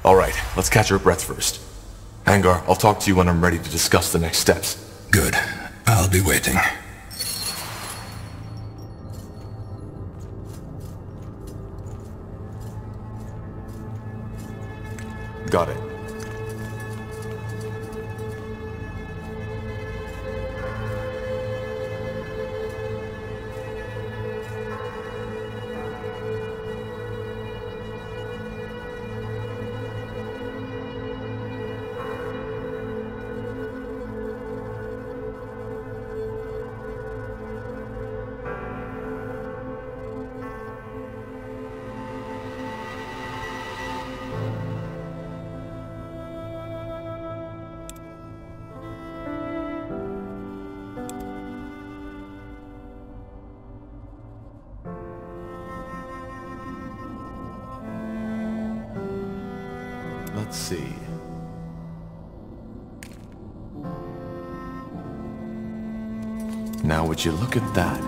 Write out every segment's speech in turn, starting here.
Alright, let's catch our breaths first. Angar, I'll talk to you when I'm ready to discuss the next steps. Good. I'll be waiting. Got it. Let's see. Now would you look at that?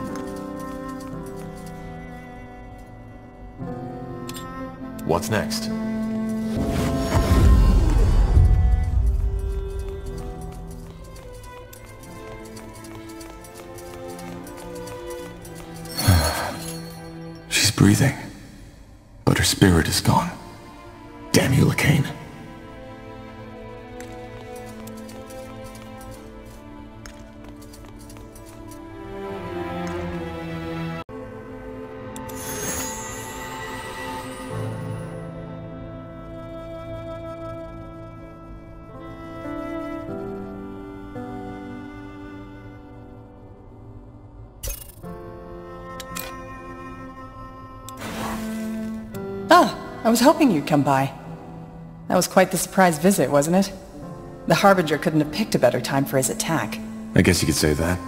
What's next? She's breathing, but her spirit is gone. Damn you, Lacane. Ah, I was hoping you'd come by. That was quite the surprise visit, wasn't it? The Harbinger couldn't have picked a better time for his attack. I guess you could say that.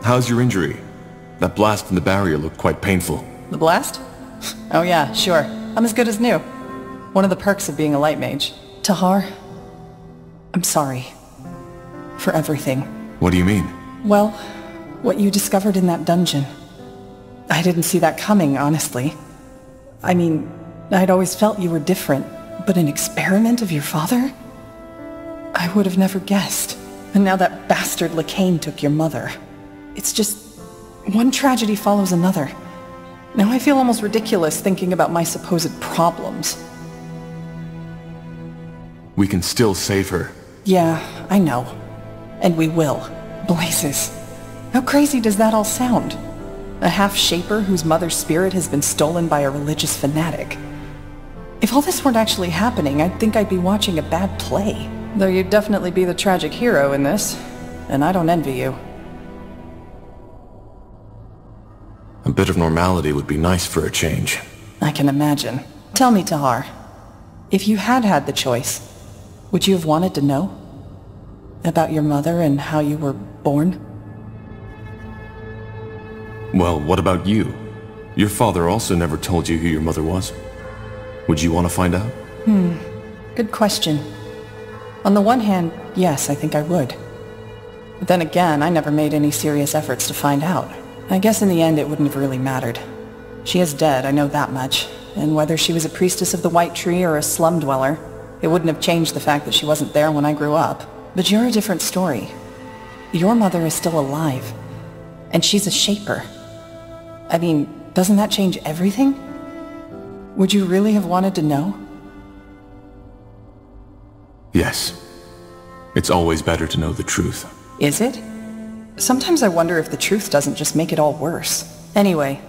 How's your injury? That blast from the barrier looked quite painful. The blast? Oh yeah, sure. I'm as good as new. One of the perks of being a light mage. Tahar, I'm sorry. For everything. What do you mean? Well, what you discovered in that dungeon. I didn't see that coming, honestly. I mean, I'd always felt you were different, but an experiment of your father? I would have never guessed. And now that bastard Lacane took your mother. It's just... one tragedy follows another. Now I feel almost ridiculous thinking about my supposed problems. We can still save her. Yeah, I know. And we will. Blazes. How crazy does that all sound? A half-shaper whose mother's spirit has been stolen by a religious fanatic. If all this weren't actually happening, I'd think I'd be watching a bad play. Though you'd definitely be the tragic hero in this, and I don't envy you. A bit of normality would be nice for a change. I can imagine. Tell me, Tahar, if you had had the choice, would you have wanted to know? About your mother and how you were born? Well, what about you? Your father also never told you who your mother was. Would you want to find out? Good question. On the one hand, yes, I think I would. But then again, I never made any serious efforts to find out. I guess in the end it wouldn't have really mattered. She is dead, I know that much. And whether she was a priestess of the White Tree or a slum dweller, it wouldn't have changed the fact that she wasn't there when I grew up. But you're a different story. Your mother is still alive. And she's a shaper. I mean, doesn't that change everything? Would you really have wanted to know? Yes. It's always better to know the truth. Is it? Sometimes I wonder if the truth doesn't just make it all worse. Anyway,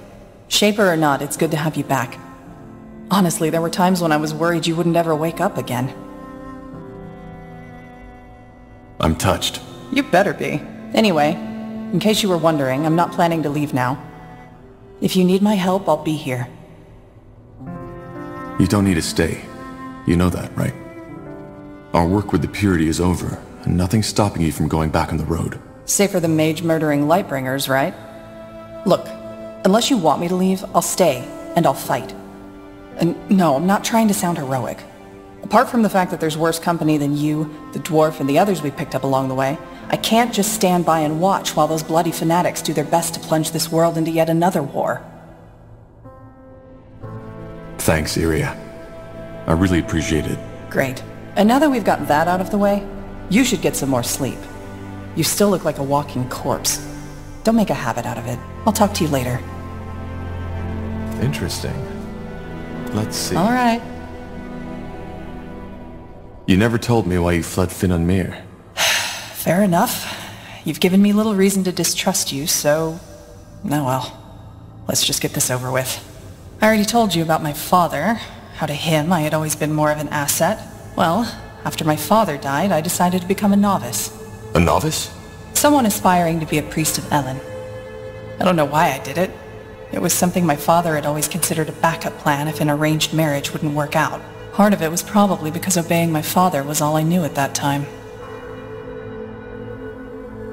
shaper or not, it's good to have you back. Honestly, there were times when I was worried you wouldn't ever wake up again. I'm touched. You better be. Anyway, in case you were wondering, I'm not planning to leave now. If you need my help, I'll be here. You don't need to stay. You know that, right? Our work with the Purity is over, and nothing's stopping you from going back on the road. Safer than mage murdering Lightbringers, right? Look, unless you want me to leave, I'll stay, and I'll fight. And no, I'm not trying to sound heroic. Apart from the fact that there's worse company than you, the dwarf, and the others we picked up along the way, I can't just stand by and watch while those bloody fanatics do their best to plunge this world into yet another war. Thanks, Iria. I really appreciate it. Great. And now that we've got that out of the way, you should get some more sleep. You still look like a walking corpse. Don't make a habit out of it. I'll talk to you later. Interesting. Let's see. All right. You never told me why you fled Finnanmere. Fair enough. You've given me little reason to distrust you, so... Oh well. Let's just get this over with. I already told you about my father. How to him I had always been more of an asset. Well, after my father died, I decided to become a novice. A novice? Someone aspiring to be a priest of Elen. I don't know why I did it. It was something my father had always considered a backup plan if an arranged marriage wouldn't work out. Part of it was probably because obeying my father was all I knew at that time.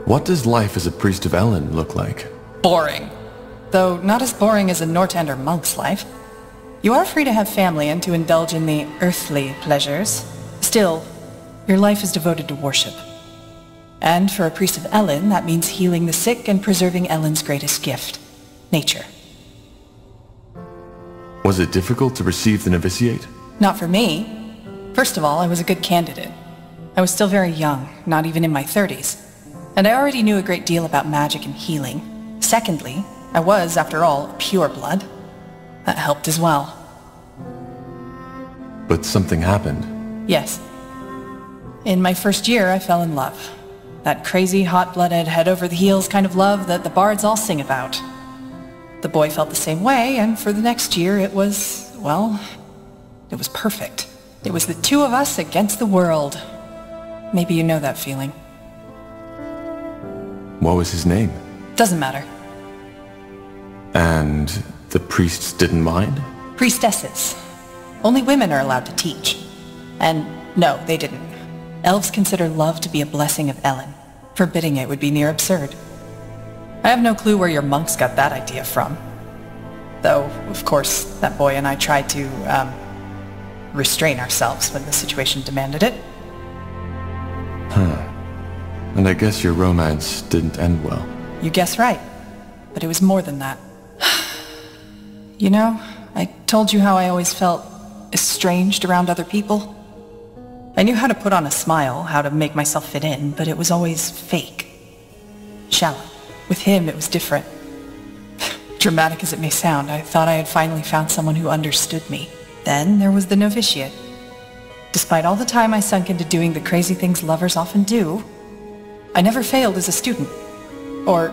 What does life as a priest of Elen look like? Boring. Though not as boring as a Nortander monk's life. You are free to have family and to indulge in the earthly pleasures. Still, your life is devoted to worship. And for a priest of Elen, that means healing the sick and preserving Elen's greatest gift, nature. Was it difficult to receive the novitiate? Not for me. First of all, I was a good candidate. I was still very young, not even in my 30s. And I already knew a great deal about magic and healing. Secondly, I was, after all, pure blood. That helped as well. But something happened. Yes. In my first year, I fell in love. That crazy, hot-blooded, head-over-the-heels kind of love that the bards all sing about. The boy felt the same way, and for the next year it was, well, it was perfect. It was the two of us against the world. Maybe you know that feeling. What was his name? Doesn't matter. And the priests didn't mind? Priestesses. Only women are allowed to teach. And no, they didn't. Elves consider love to be a blessing of Elen. Forbidding it would be near absurd. I have no clue where your monks got that idea from. Though, of course, that boy and I tried to, restrain ourselves when the situation demanded it. Huh. And I guess your romance didn't end well. You guess right. But it was more than that. You know, I told you how I always felt estranged around other people. I knew how to put on a smile, how to make myself fit in, but it was always fake. Shallow. With him, it was different. Dramatic as it may sound, I thought I had finally found someone who understood me. Then there was the novitiate. Despite all the time I sunk into doing the crazy things lovers often do, I never failed as a student. Or,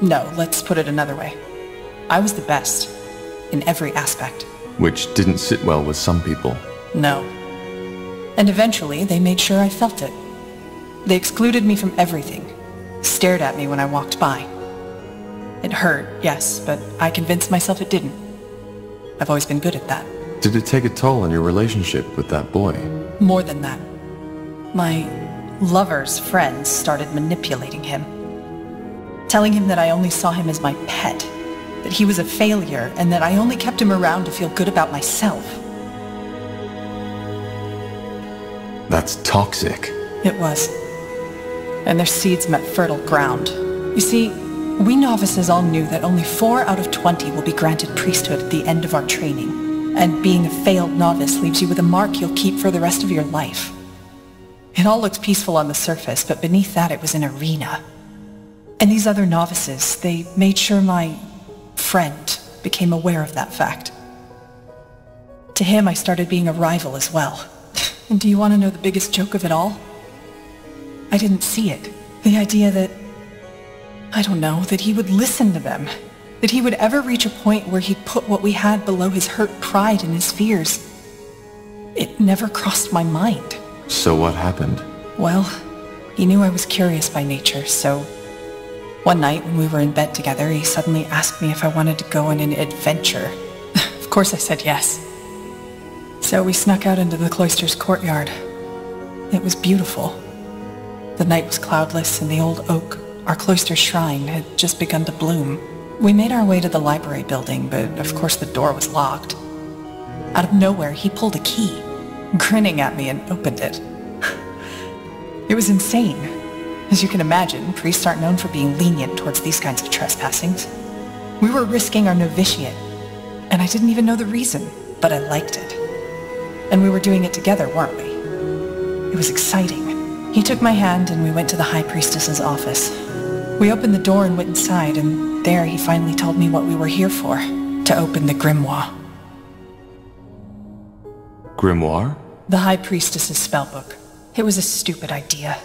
no, let's put it another way. I was the best, in every aspect. Which didn't sit well with some people. No. And eventually, they made sure I felt it. They excluded me from everything, stared at me when I walked by. It hurt, yes, but I convinced myself it didn't. I've always been good at that. Did it take a toll on your relationship with that boy? More than that. My lover's friends started manipulating him. Telling him that I only saw him as my pet, that he was a failure, and that I only kept him around to feel good about myself. That's toxic. It was. And their seeds met fertile ground. You see, we novices all knew that only 4 out of 20 will be granted priesthood at the end of our training. And being a failed novice leaves you with a mark you'll keep for the rest of your life. It all looked peaceful on the surface, but beneath that it was an arena. And these other novices, they made sure my friend became aware of that fact. To him, I started being a rival as well. And do you want to know the biggest joke of it all? I didn't see it. The idea that, I don't know, that he would listen to them. That he would ever reach a point where he'd put what we had below his hurt pride and his fears. It never crossed my mind. So what happened? Well, he knew I was curious by nature, so one night when we were in bed together, he suddenly asked me if I wanted to go on an adventure. Of course I said yes. So we snuck out into the cloister's courtyard. It was beautiful. The night was cloudless, and the old oak, our cloister shrine, had just begun to bloom. We made our way to the library building, but of course the door was locked. Out of nowhere, he pulled a key, grinning at me, and opened it. It was insane. As you can imagine, priests aren't known for being lenient towards these kinds of trespassings. We were risking our novitiate, and I didn't even know the reason, but I liked it. And we were doing it together, weren't we? It was exciting. He took my hand and we went to the High Priestess's office. We opened the door and went inside, and there he finally told me what we were here for. To open the grimoire. Grimoire? The High Priestess's spellbook. It was a stupid idea.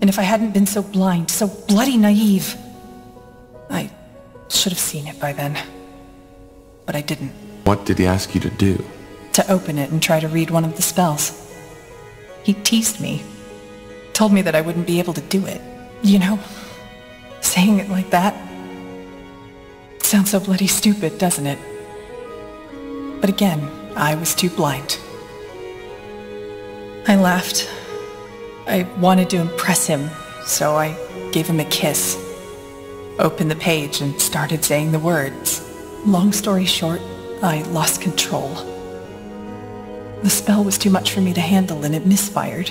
And if I hadn't been so blind, so bloody naive, I should have seen it by then. But I didn't. What did he ask you to do? To open it and try to read one of the spells. He teased me. Told me that I wouldn't be able to do it. You know, saying it like that sounds so bloody stupid, doesn't it? But again, I was too blind. I laughed. I wanted to impress him, so I gave him a kiss. Opened the page and started saying the words. Long story short, I lost control. The spell was too much for me to handle and it misfired.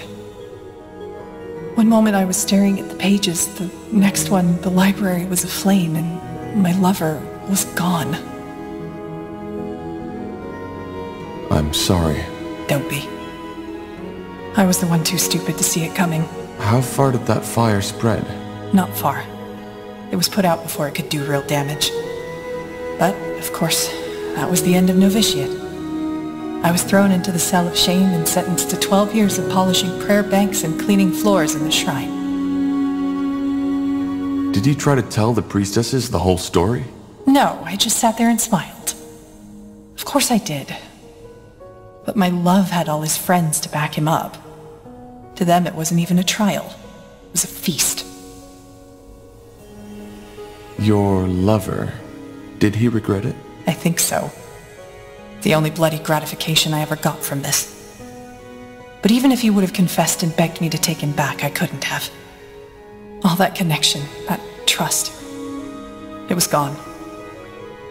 One moment I was staring at the pages, the next one the library was aflame and my lover was gone. I'm sorry. Don't be. I was the one too stupid to see it coming. How far did that fire spread? Not far. It was put out before it could do real damage. But, of course, that was the end of novitiate. I was thrown into the cell of shame and sentenced to 12 years of polishing prayer banks and cleaning floors in the shrine. Did you try to tell the priestesses the whole story? No, I just sat there and smiled. Of course I did. But my love had all his friends to back him up. To them it wasn't even a trial. It was a feast. Your lover, did he regret it? I think so. The only bloody gratification I ever got from this. But even if he would have confessed and begged me to take him back, I couldn't have. All that connection, that trust, it was gone.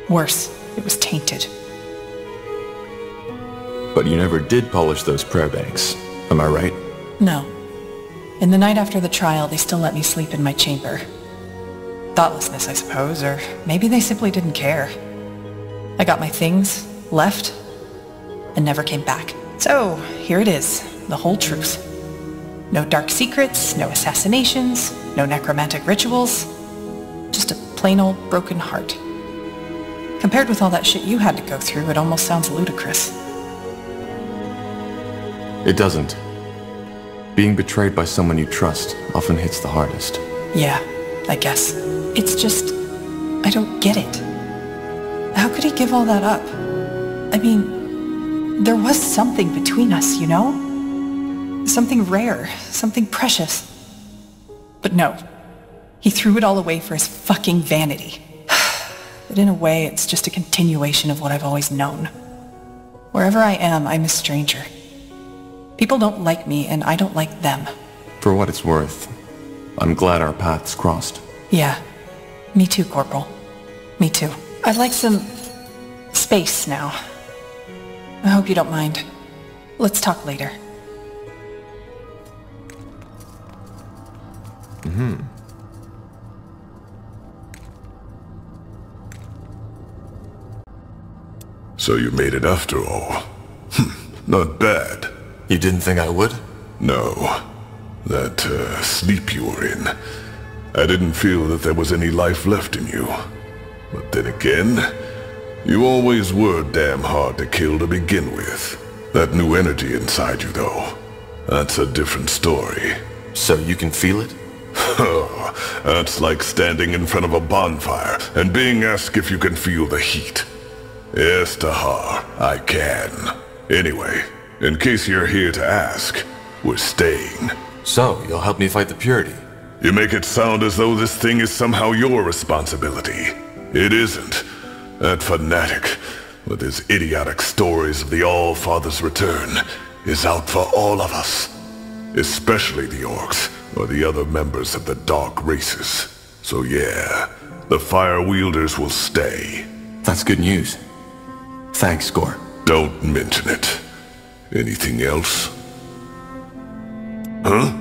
Worse, it was tainted. But you never did polish those prayer banks, am I right? No. In the night after the trial, they still let me sleep in my chamber. Thoughtlessness, I suppose, or maybe they simply didn't care. I got my things, left, and never came back. So, here it is, the whole truth. No dark secrets, no assassinations, no necromantic rituals. Just a plain old broken heart. Compared with all that shit you had to go through, it almost sounds ludicrous. It doesn't. Being betrayed by someone you trust often hits the hardest. Yeah, I guess. It's just, I don't get it. How could he give all that up? I mean, there was something between us, you know? Something rare, something precious. But no, he threw it all away for his fucking vanity. But in a way, it's just a continuation of what I've always known. Wherever I am, I'm a stranger. People don't like me, and I don't like them. For what it's worth, I'm glad our paths crossed. Yeah, me too, Corporal. Me too. I'd like some space now. I hope you don't mind. Let's talk later. So you made it after all. Not bad. You didn't think I would? No. That sleep you were in, I didn't feel that there was any life left in you. But then again, you always were damn hard to kill to begin with. That new energy inside you, though, that's a different story. So you can feel it? That's like standing in front of a bonfire and being asked if you can feel the heat. Yes, Tahar, I can. Anyway, in case you're here to ask, we're staying. So, you'll help me fight the Purity? You make it sound as though this thing is somehow your responsibility. It isn't. That fanatic, with his idiotic stories of the All-Father's return, is out for all of us. Especially the orcs, or the other members of the dark races. So yeah, the Fire Wielders will stay. That's good news. Thanks, Gore. Don't mention it. Anything else? Huh?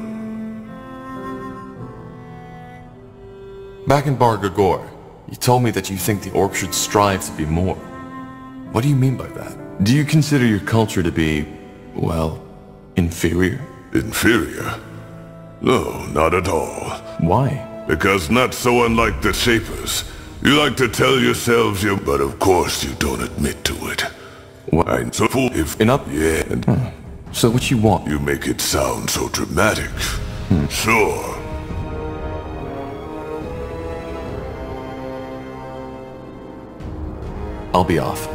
Back in Bar Gagor, you told me that you think the orcs should strive to be more. What do you mean by that? Do you consider your culture to be well, inferior? Inferior? No, not at all. Why? Because not so unlike the Shapers. You like to tell yourselves you, but of course you don't admit to it. What? I'm so fool if Enough? yeah, and So what you want? you make it sound so dramatic. Sure. I'll be off.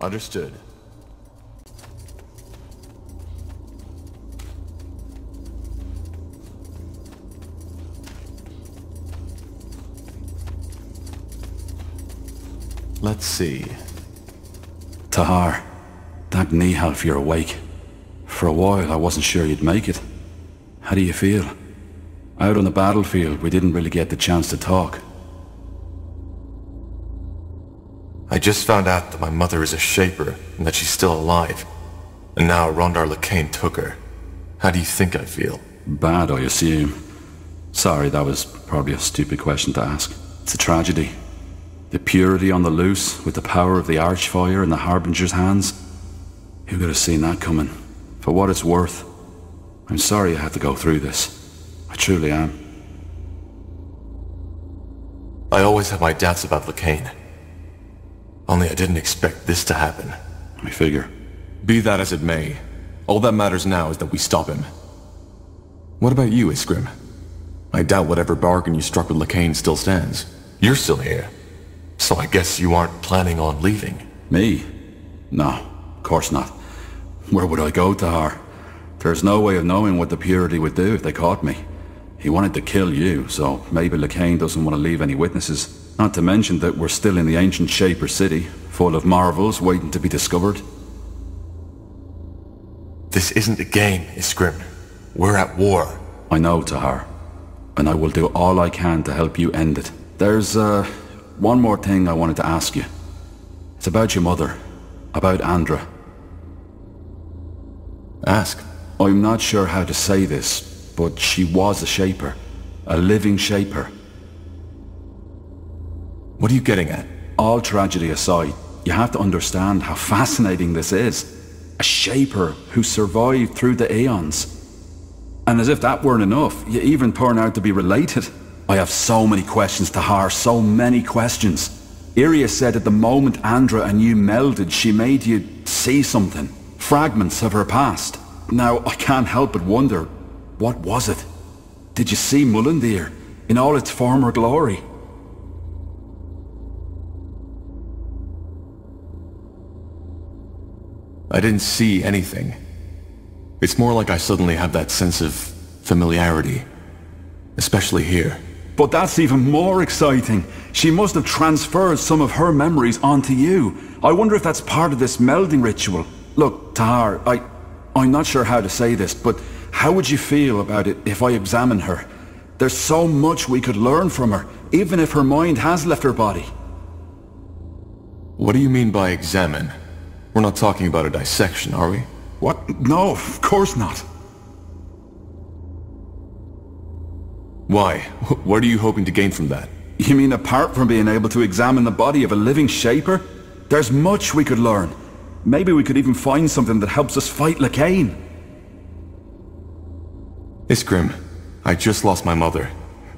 Understood. Let's see. Tahar, thank Nihal you're awake. For a while I wasn't sure you'd make it. How do you feel? Out on the battlefield we didn't really get the chance to talk. I just found out that my mother is a Shaper and that she's still alive. And now Rondar Lacane took her. How do you think I feel? Bad, I assume. Sorry, that was probably a stupid question to ask. It's a tragedy. The purity on the loose, with the power of the Archfire in the Harbinger's hands. Who could have seen that coming? For what it's worth, I'm sorry I had to go through this. I truly am. I always had my doubts about Lacane. Only I didn't expect this to happen. I figure. Be that as it may, all that matters now is that we stop him. What about you, Iskrim? I doubt whatever bargain you struck with Lacane still stands. You're still here, so I guess you aren't planning on leaving. Me? No, of course not. Where would I go, Tahar? There's no way of knowing what the Purity would do if they caught me. He wanted to kill you, so maybe Lacane doesn't want to leave any witnesses. Not to mention that we're still in the ancient Shaper city, full of marvels waiting to be discovered. This isn't a game, Iskrim. We're at war. I know, Tahar. And I will do all I can to help you end it. There's, one more thing I wanted to ask you. It's about your mother. About Andra. Ask. I'm not sure how to say this, but she was a Shaper. A living Shaper. What are you getting at? All tragedy aside, you have to understand how fascinating this is. A Shaper who survived through the Aeons. And as if that weren't enough, you even turn out to be related. I have so many questions, Tahar, so many questions. Iria said at the moment Andra and you melded, she made you see something. Fragments of her past. Now, I can't help but wonder, what was it? Did you see Mulandir in all its former glory? I didn't see anything. It's more like I suddenly have that sense of familiarity. Especially here. But that's even more exciting. She must have transferred some of her memories onto you. I wonder if that's part of this melding ritual. Look, Tahar, I'm not sure how to say this, but how would you feel about it if I examine her? There's so much we could learn from her, even if her mind has left her body. What do you mean by examine? We're not talking about a dissection, are we? What? No, of course not. Why? What are you hoping to gain from that? You mean apart from being able to examine the body of a living Shaper? There's much we could learn. Maybe we could even find something that helps us fight Lacane. Iskrim, I just lost my mother.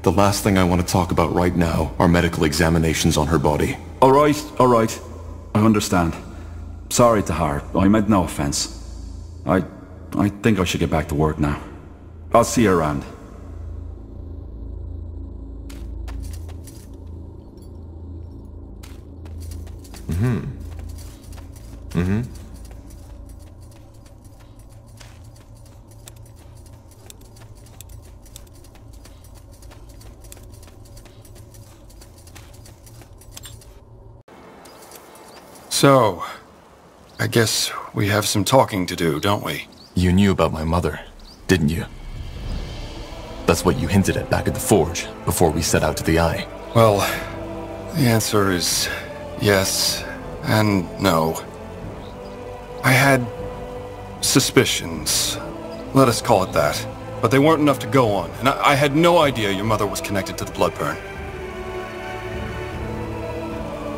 The last thing I want to talk about right now are medical examinations on her body. Alright. I understand. Sorry, Tahar. I meant no offense. I think I should get back to work now. I'll see you around. So, I guess we have some talking to do, don't we? You knew about my mother, didn't you? That's what you hinted at back at the forge, before we set out to the Eye. Well, the answer is yes and no. I had suspicions, let us call it that. But they weren't enough to go on, and I had no idea your mother was connected to the Bloodburn.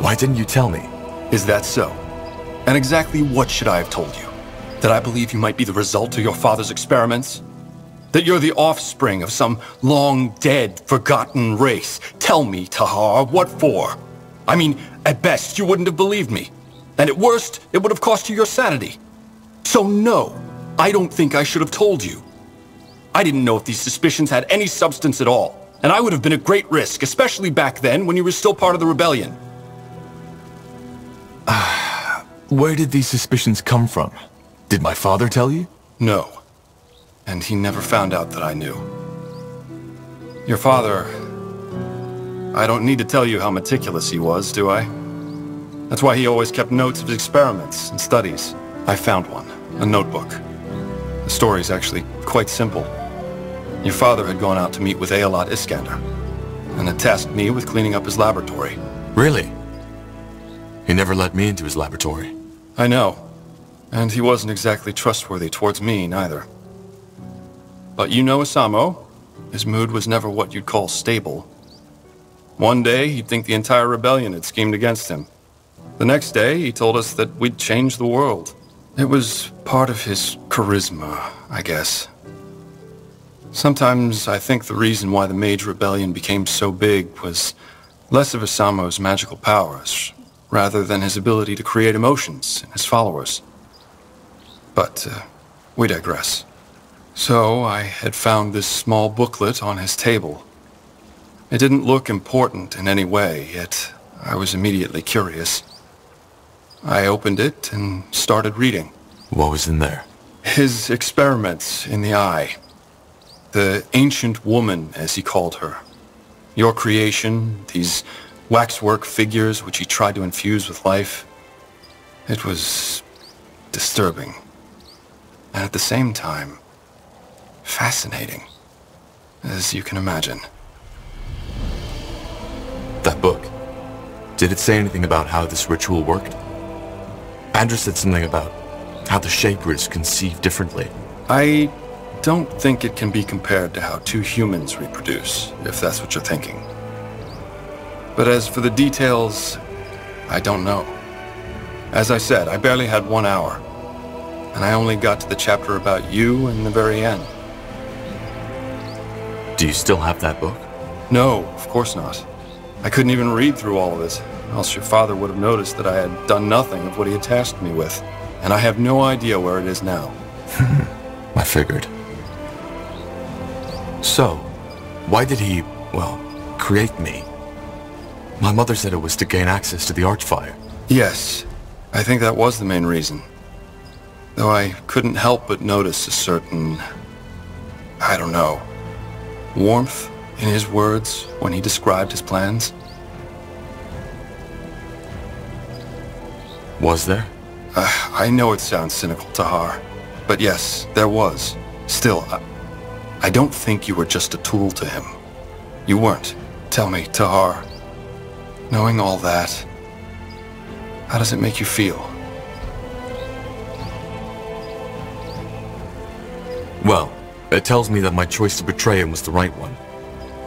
Why didn't you tell me? Is that so? And exactly what should I have told you? That I believe you might be the result of your father's experiments? That you're the offspring of some long-dead, forgotten race? Tell me, Tahar, what for? I mean, at best, you wouldn't have believed me. And at worst, it would have cost you your sanity. So no, I don't think I should have told you. I didn't know if these suspicions had any substance at all, and I would have been at great risk, especially back then when you were still part of the rebellion. Where did these suspicions come from? Did my father tell you? No. And he never found out that I knew. Your father... I don't need to tell you how meticulous he was, do I? That's why he always kept notes of his experiments and studies. I found one, a notebook. The story's actually quite simple. Your father had gone out to meet with Aelot Iskander, and had tasked me with cleaning up his laboratory. Really? He never let me into his laboratory. I know. And he wasn't exactly trustworthy towards me, neither. But you know Asamo. His mood was never what you'd call stable. One day, he'd think the entire rebellion had schemed against him. The next day, he told us that we'd change the world. It was part of his charisma, I guess. Sometimes I think the reason why the MAGE rebellion became so big was less of Asamo's magical powers, rather than his ability to create emotions in his followers. But we digress. So I had found this small booklet on his table. It didn't look important in any way, yet I was immediately curious. I opened it and started reading. What was in there? His experiments in the Eye. The ancient woman, as he called her. Your creation, these waxwork figures which he tried to infuse with life. It was disturbing. And at the same time, fascinating, as you can imagine. That book. Did it say anything about how this ritual worked? Andrew said something about how the Shaper is conceived differently. I don't think it can be compared to how two humans reproduce, if that's what you're thinking. But as for the details, I don't know. As I said, I barely had 1 hour, and I only got to the chapter about you in the very end. Do you still have that book? No, of course not. I couldn't even read through all of it, else your father would have noticed that I had done nothing of what he had tasked me with, and I have no idea where it is now. I figured. So, why did he, well, create me? My mother said it was to gain access to the Archfire. Yes, I think that was the main reason. Though I couldn't help but notice a certain, I don't know, warmth in his words when he described his plans. Was there? I know it sounds cynical, Tahar, but yes, there was. Still, I don't think you were just a tool to him. You weren't. Tell me, Tahar, knowing all that, how does it make you feel? Well, it tells me that my choice to betray him was the right one.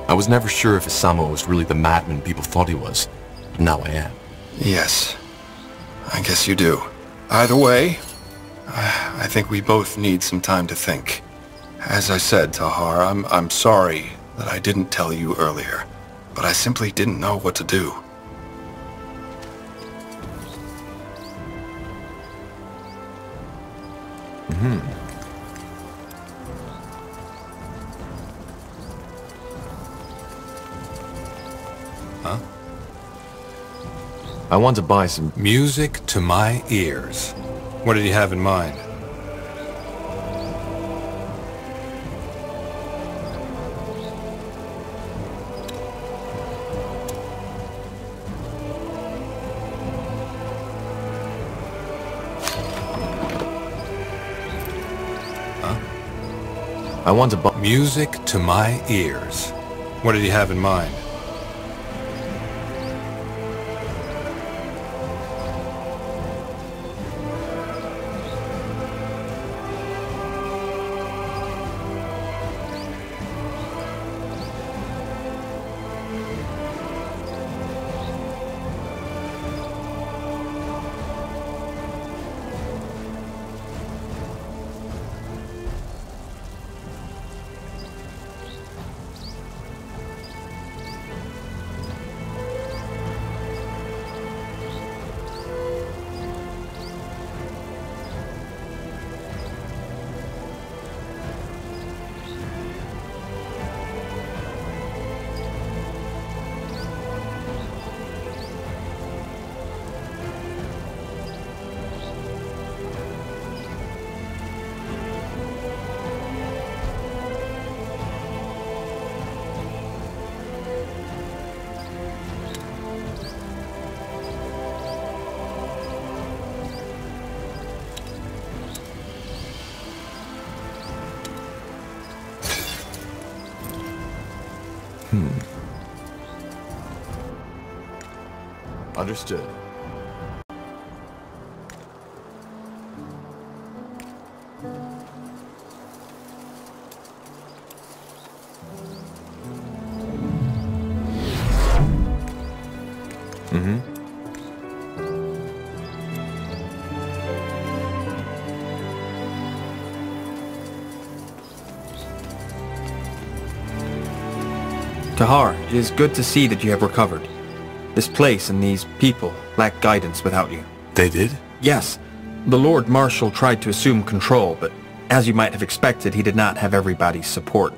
I was never sure if Asamo was really the madman people thought he was, but now I am. Yes, I guess you do. Either way, I think we both need some time to think. As I said, Tahar, I'm sorry that I didn't tell you earlier, but I simply didn't know what to do. Huh? I want to buy some... Music to my ears. What did you have in mind? I want to Music to my ears. What did he have in mind? Understood. Tahar, it is good to see that you have recovered. This place and these people lack guidance without you. They did? Yes. The Lord Marshal tried to assume control, but as you might have expected, he did not have everybody's support.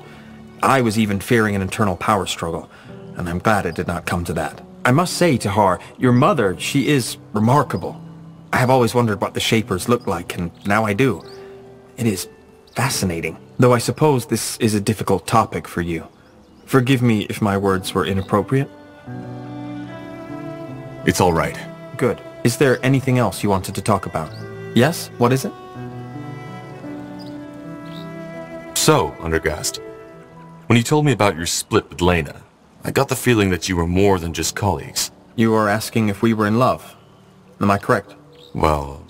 I was even fearing an internal power struggle, and I'm glad it did not come to that. I must say, Tahar, your mother, she is remarkable. I have always wondered what the Shapers look like, and now I do. It is fascinating, though I suppose this is a difficult topic for you. Forgive me if my words were inappropriate. It's all right. Good. Is there anything else you wanted to talk about? Yes? What is it? So, Undergast, when you told me about your split with Lena, I got the feeling that you were more than just colleagues. You are asking if we were in love. Am I correct? Well,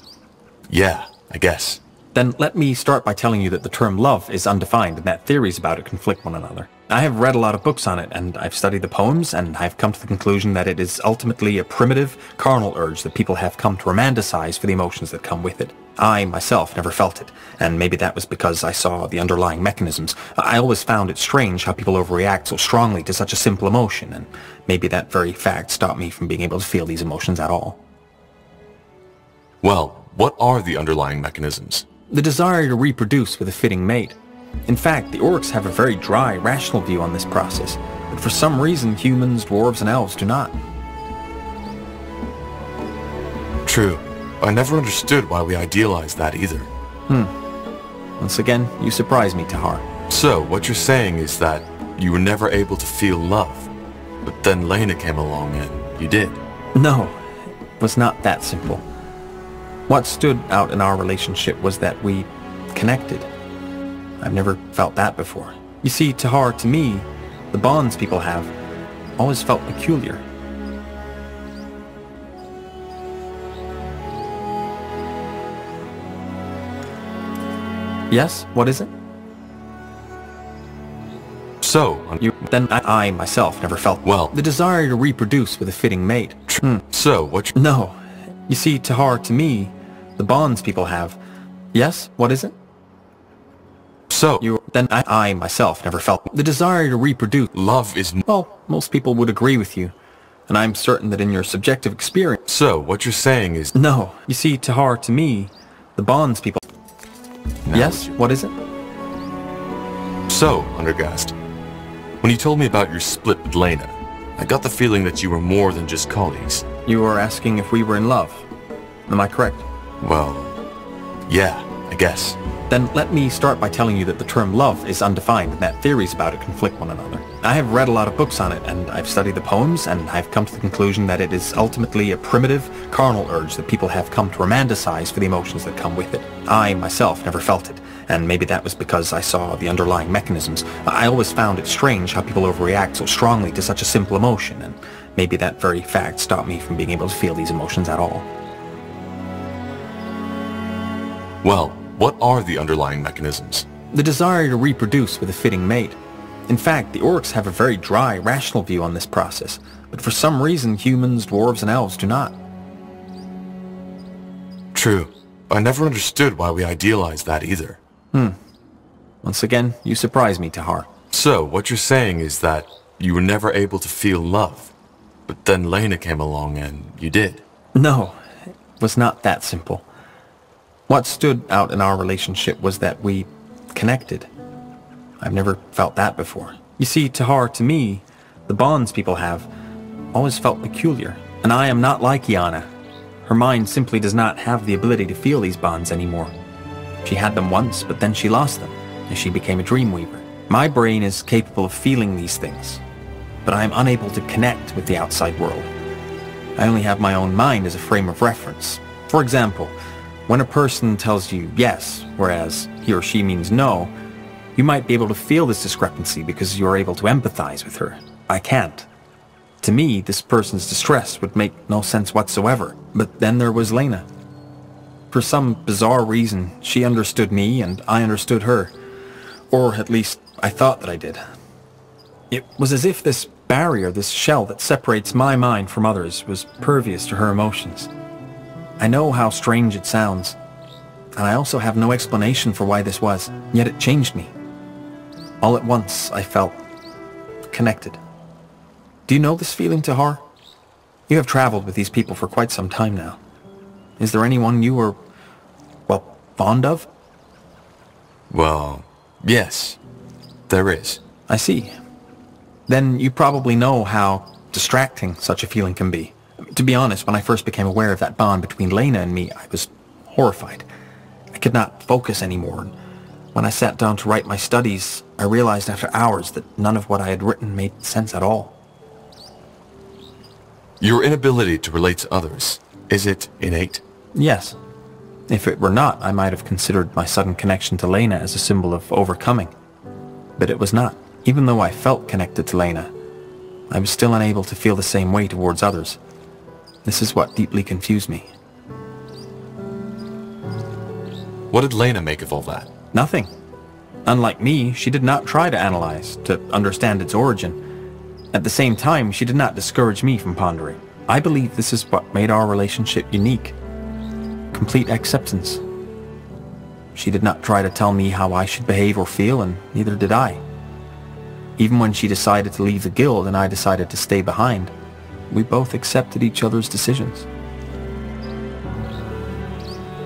yeah, I guess. Then let me start by telling you that the term love is undefined and that theories about it conflict one another. I have read a lot of books on it, and I've studied the poems, and I've come to the conclusion that it is ultimately a primitive, carnal urge that people have come to romanticize for the emotions that come with it. I, myself, never felt it, and maybe that was because I saw the underlying mechanisms. I always found it strange how people overreact so strongly to such a simple emotion, and maybe that very fact stopped me from being able to feel these emotions at all. Well, what are the underlying mechanisms? The desire to reproduce with a fitting mate. In fact, the orcs have a very dry, rational view on this process, but for some reason humans, dwarves, and elves do not. True. I never understood why we idealized that either. Once again, you surprise me, Tahar. So, what you're saying is that you were never able to feel love, but then Lena came along and you did. No, it was not that simple. What stood out in our relationship was that we connected. I've never felt that before. You see, Tahar, to me, the bonds people have always felt peculiar. Yes? What is it? So, I myself never felt well. The desire to reproduce with a fitting mate. So, what No. You see, Tahar, to me, the bonds people have. Yes? What is it? So, I myself never felt the desire to reproduce. Love is... Well, most people would agree with you, and I'm certain that in your subjective experience... So, what you're saying is... No. You see, Tahar, to me, the bonds people... Now yes? What is it? So, Undergast, when you told me about your split with Lena, I got the feeling that you were more than just colleagues. You were asking if we were in love. Am I correct? Well, yeah, I guess. Then let me start by telling you that the term love is undefined and that theories about it conflict one another. I have read a lot of books on it, and I've studied the poems, and I've come to the conclusion that it is ultimately a primitive, carnal urge that people have come to romanticize for the emotions that come with it. I, myself, never felt it, And maybe that was because I saw the underlying mechanisms. I always found it strange how people overreact so strongly to such a simple emotion, and maybe that very fact stopped me from being able to feel these emotions at all. Well, what are the underlying mechanisms? The desire to reproduce with a fitting mate. In fact, the orcs have a very dry, rational view on this process, but for some reason humans, dwarves, and elves do not. True. I never understood why we idealized that either. Once again, you surprise me, Tahar. So, what you're saying is that you were never able to feel love, but then Lena came along and you did. No, it was not that simple. What stood out in our relationship was that we connected. I've never felt that before. You see, Tahar, to me, the bonds people have always felt peculiar, and I am not like Iana. Her mind simply does not have the ability to feel these bonds anymore. She had them once, but then she lost them, as she became a dreamweaver. My brain is capable of feeling these things, but I am unable to connect with the outside world. I only have my own mind as a frame of reference. For example, when a person tells you yes, whereas he or she means no, you might be able to feel this discrepancy because you are able to empathize with her. I can't. To me, this person's distress would make no sense whatsoever. But then there was Lena. For some bizarre reason, she understood me and I understood her. Or at least, I thought that I did. It was as if this barrier, this shell that separates my mind from others, was pervious to her emotions. I know how strange it sounds, and I also have no explanation for why this was, yet it changed me. All at once, I felt connected. Do you know this feeling, Tahar? You have traveled with these people for quite some time now. Is there anyone you were, well, fond of? Well, yes, there is. I see. Then you probably know how distracting such a feeling can be. To be honest, when I first became aware of that bond between Lena and me, I was horrified. I could not focus anymore. When I sat down to write my studies, I realized after hours that none of what I had written made sense at all. Your inability to relate to others, is it innate? Yes. If it were not, I might have considered my sudden connection to Lena as a symbol of overcoming. But it was not. Even though I felt connected to Lena, I was still unable to feel the same way towards others. This is what deeply confused me. What did Lena make of all that? Nothing. Unlike me, she did not try to analyze, to understand its origin. At the same time, she did not discourage me from pondering. I believe this is what made our relationship unique. Complete acceptance. She did not try to tell me how I should behave or feel, and neither did I. Even when she decided to leave the guild and I decided to stay behind, we both accepted each other's decisions.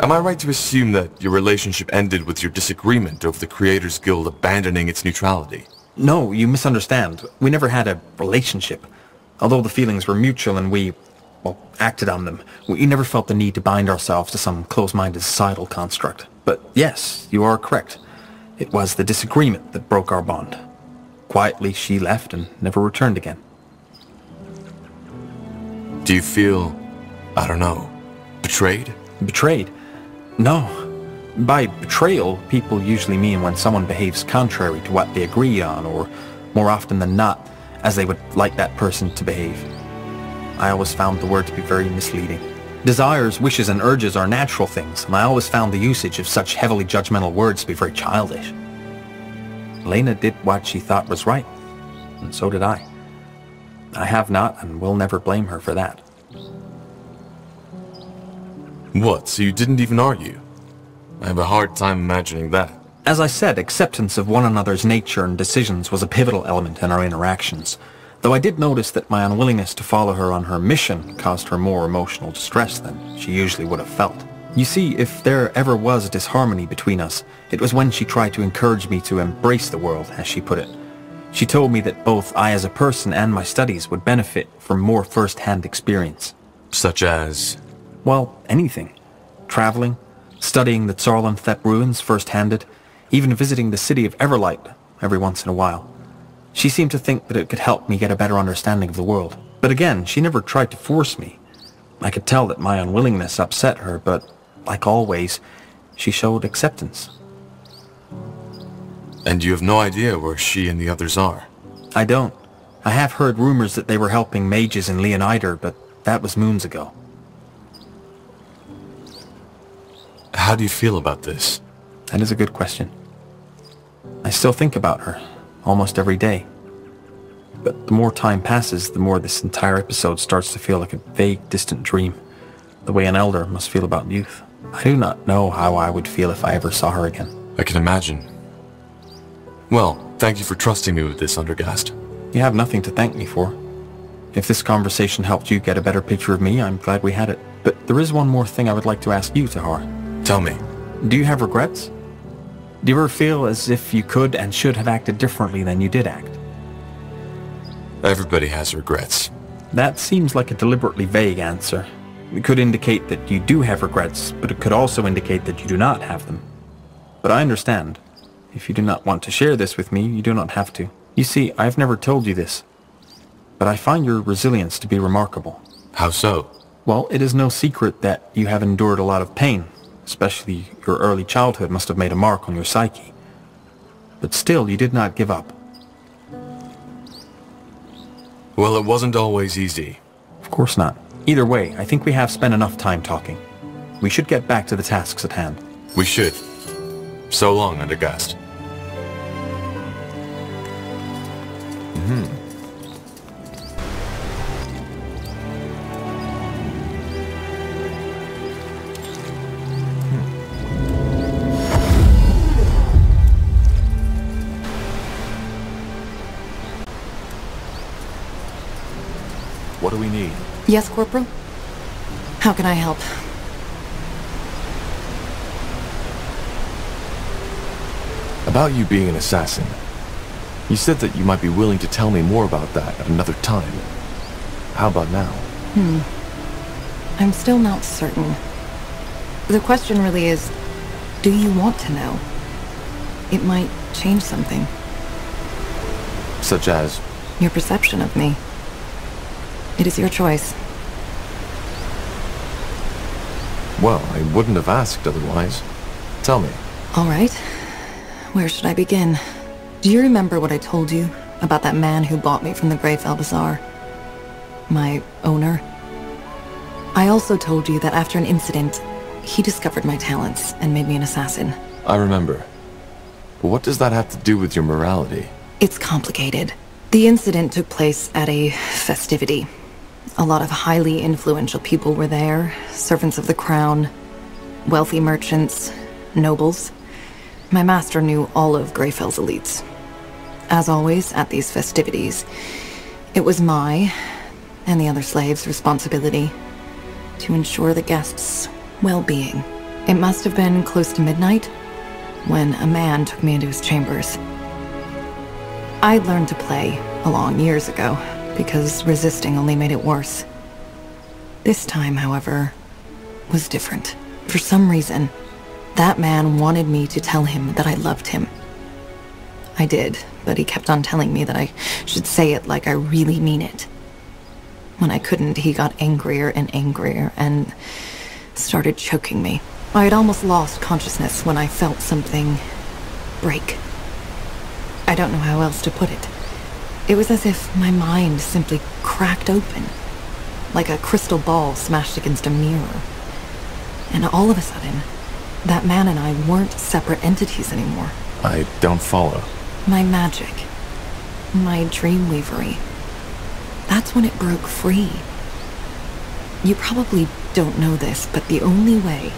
Am I right to assume that your relationship ended with your disagreement over the Creators Guild abandoning its neutrality? No, you misunderstand. We never had a relationship. Although the feelings were mutual and we, well, acted on them, we never felt the need to bind ourselves to some close-minded societal construct. But yes, you are correct. It was the disagreement that broke our bond. Quietly, she left and never returned again. Do you feel, I don't know, betrayed? Betrayed? No. By betrayal, people usually mean when someone behaves contrary to what they agreed on, or, more often than not, as they would like that person to behave. I always found the word to be very misleading. Desires, wishes, and urges are natural things, and I always found the usage of such heavily judgmental words to be very childish. Lena did what she thought was right, and so did I. I have not and will never blame her for that. What, so you didn't even argue? I have a hard time imagining that. As I said, acceptance of one another's nature and decisions was a pivotal element in our interactions, though I did notice that my unwillingness to follow her on her mission caused her more emotional distress than she usually would have felt. You see, if there ever was a disharmony between us, it was when she tried to encourage me to embrace the world, as she put it. She told me that both I as a person and my studies would benefit from more first-hand experience. Such as? Well, anything. Traveling, studying the Tsarlanthep ruins first-handed, even visiting the city of Everlight every once in a while. She seemed to think that it could help me get a better understanding of the world. But again, she never tried to force me. I could tell that my unwillingness upset her, but, like always, she showed acceptance. And you have no idea where she and the others are? I don't. I have heard rumors that they were helping mages in Leonider, but that was moons ago. How do you feel about this? That is a good question. I still think about her, almost every day. But the more time passes, the more this entire episode starts to feel like a vague, distant dream, the way an elder must feel about youth. I do not know how I would feel if I ever saw her again. I can imagine. Well, thank you for trusting me with this, Undergast. You have nothing to thank me for. If this conversation helped you get a better picture of me, I'm glad we had it. But there is one more thing I would like to ask you, Tahar. Tell me. Do you have regrets? Do you ever feel as if you could and should have acted differently than you did act? Everybody has regrets. That seems like a deliberately vague answer. It could indicate that you do have regrets, but it could also indicate that you do not have them. But I understand. If you do not want to share this with me, you do not have to. You see, I've never told you this, but I find your resilience to be remarkable. How so? Well, it is no secret that you have endured a lot of pain, especially your early childhood must have made a mark on your psyche. But still, you did not give up. Well, it wasn't always easy. Of course not. Either way, I think we have spent enough time talking. We should get back to the tasks at hand. We should. So long, Undergast. What do we need? Yes, Corporal? How can I help? About you being an assassin. You said that you might be willing to tell me more about that at another time. How about now? I'm still not certain. The question really is, do you want to know? It might change something. Such as? Your perception of me. It is your choice. Well, I wouldn't have asked otherwise. Tell me. All right. Where should I begin? Do you remember what I told you about that man who bought me from the Greyfell Bazaar? My owner? I also told you that after an incident, he discovered my talents and made me an assassin. I remember. But what does that have to do with your morality? It's complicated. The incident took place at a festivity. A lot of highly influential people were there, servants of the crown, wealthy merchants, nobles. My master knew all of Greyfell's elites. As always, at these festivities, it was my, and the other slaves' responsibility to ensure the guests' well-being. It must have been close to midnight when a man took me into his chambers. I'd learned to play along years ago, because resisting only made it worse. This time, however, was different. For some reason, that man wanted me to tell him that I loved him. I did, but he kept on telling me that I should say it like I really mean it. When I couldn't, he got angrier and started choking me. I had almost lost consciousness when I felt something break. I don't know how else to put it. It was as if my mind simply cracked open, like a crystal ball smashed against a mirror. And all of a sudden, that man and I weren't separate entities anymore. I don't follow. My magic, my dreamweavery, that's when it broke free. You probably don't know this, but the only way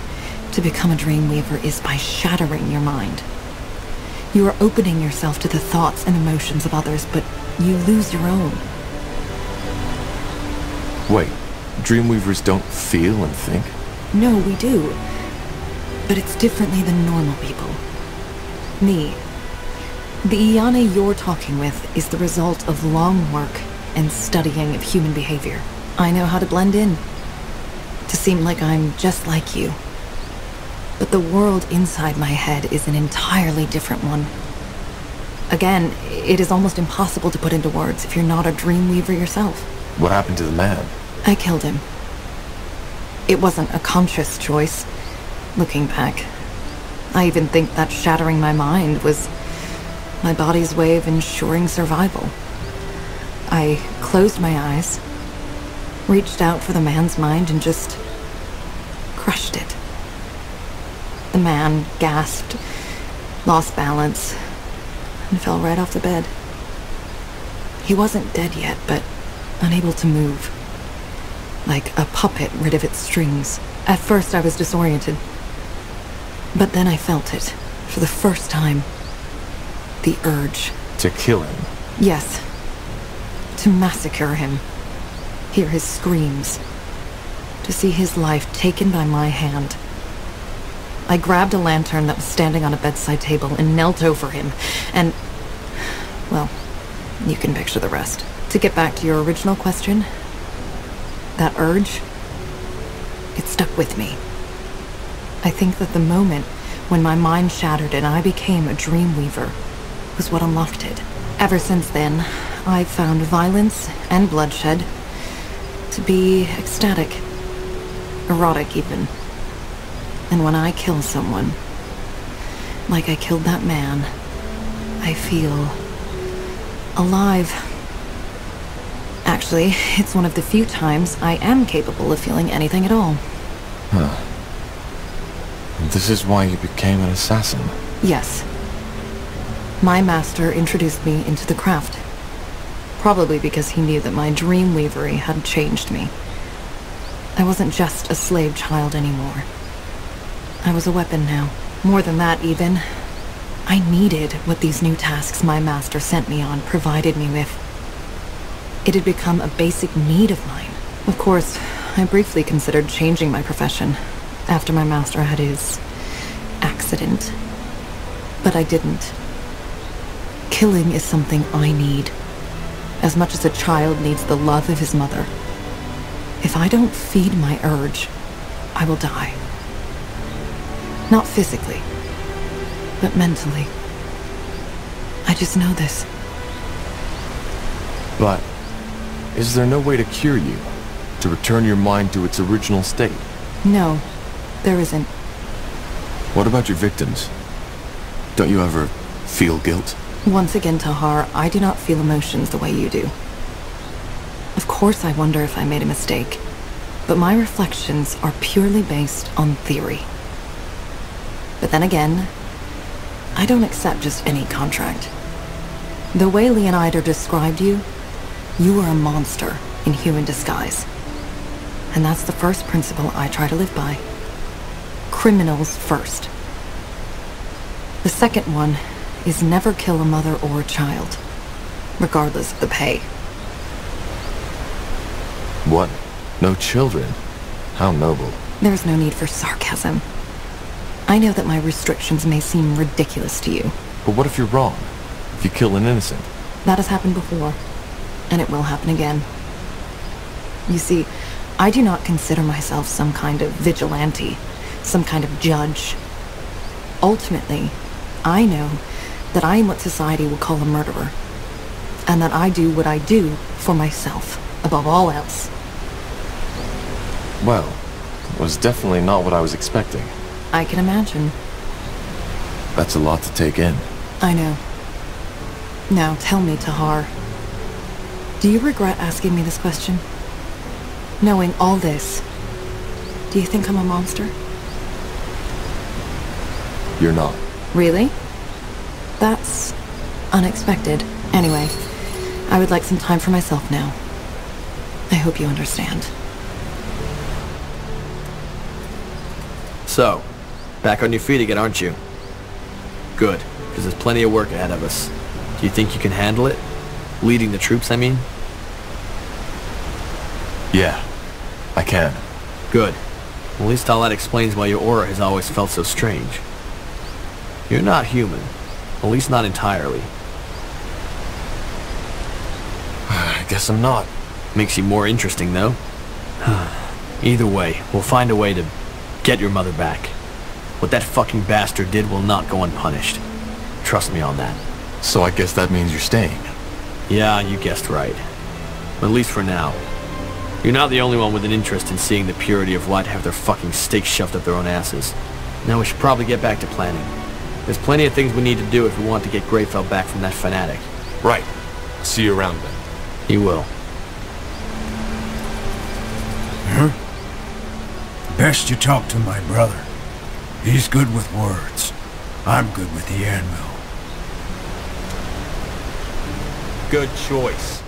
to become a dreamweaver is by shattering your mind. You are opening yourself to the thoughts and emotions of others, but you lose your own. Wait, Dreamweavers don't feel and think? No, we do. But it's differently than normal people. Me. The Iana you're talking with is the result of long work and studying of human behavior. I know how to blend in, to seem like I'm just like you. But the world inside my head is an entirely different one. Again, it is almost impossible to put into words if you're not a dreamweaver yourself. What happened to the man? I killed him. It wasn't a conscious choice, looking back. I even think that shattering my mind was My body's way of ensuring survival. I closed my eyes, reached out for the man's mind, and just crushed it. The man gasped, lost balance, and fell right off the bed. He wasn't dead yet, but unable to move. Like a puppet rid of its strings. At first I was disoriented. But then I felt it, for the first time. The urge. To kill him? Yes. To massacre him. Hear his screams. To see his life taken by my hand. I grabbed a lantern that was standing on a bedside table and knelt over him, and... well, you can picture the rest. To get back to your original question, that urge, it stuck with me. I think that the moment when my mind shattered and I became a dreamweaver was what unlocked it. Ever since then, I've found violence and bloodshed to be ecstatic, erotic even. And when I kill someone, like I killed that man, I feel alive. Actually, it's one of the few times I am capable of feeling anything at all. Huh. And this is why you became an assassin? Yes. My master introduced me into the craft. Probably because he knew that my dreamweavery had changed me. I wasn't just a slave child anymore. I was a weapon now. More than that, even. I needed what these new tasks my master sent me on provided me with. It had become a basic need of mine. Of course, I briefly considered changing my profession after my master had his accident. But I didn't. Killing is something I need, as much as a child needs the love of his mother. If I don't feed my urge, I will die. Not physically, but mentally. I just know this. But is there no way to cure you? To return your mind to its original state? No, there isn't. What about your victims? Don't you ever feel guilt? Once again, Tahar, I do not feel emotions the way you do. Of course I wonder if I made a mistake, but my reflections are purely based on theory. But then again, I don't accept just any contract. The way Leonider described you, you are a monster in human disguise. And that's the first principle I try to live by. Criminals first. The second one is never kill a mother or a child, regardless of the pay. What? No children? How noble. There's no need for sarcasm. I know that my restrictions may seem ridiculous to you. But what if you're wrong? If you kill an innocent? That has happened before, and it will happen again. You see, I do not consider myself some kind of vigilante, some kind of judge. Ultimately, I know that I am what society would call a murderer, and that I do what I do for myself, above all else. Well, it was definitely not what I was expecting. I can imagine. That's a lot to take in. I know. Now tell me, Tahar, do you regret asking me this question? Knowing all this, do you think I'm a monster? You're not. Really? That's unexpected. Anyway, I would like some time for myself now. I hope you understand. So, back on your feet again, aren't you? Good, because there's plenty of work ahead of us. Do you think you can handle it? Leading the troops, I mean? Yeah, I can. Good. Well, at least all that explains why your aura has always felt so strange. You're not human. At least not entirely. I guess I'm not. Makes you more interesting, though. Either way, we'll find a way to get your mother back. What that fucking bastard did will not go unpunished. Trust me on that. So I guess that means you're staying. Yeah, you guessed right. At least for now. You're not the only one with an interest in seeing the purity of light have their fucking steaks shoved up their own asses. Now we should probably get back to planning. There's plenty of things we need to do if we want to get Greyfell back from that fanatic. Right. See you around then. He will. Huh? Best you talk to my brother. He's good with words. I'm good with the anvil. Good choice.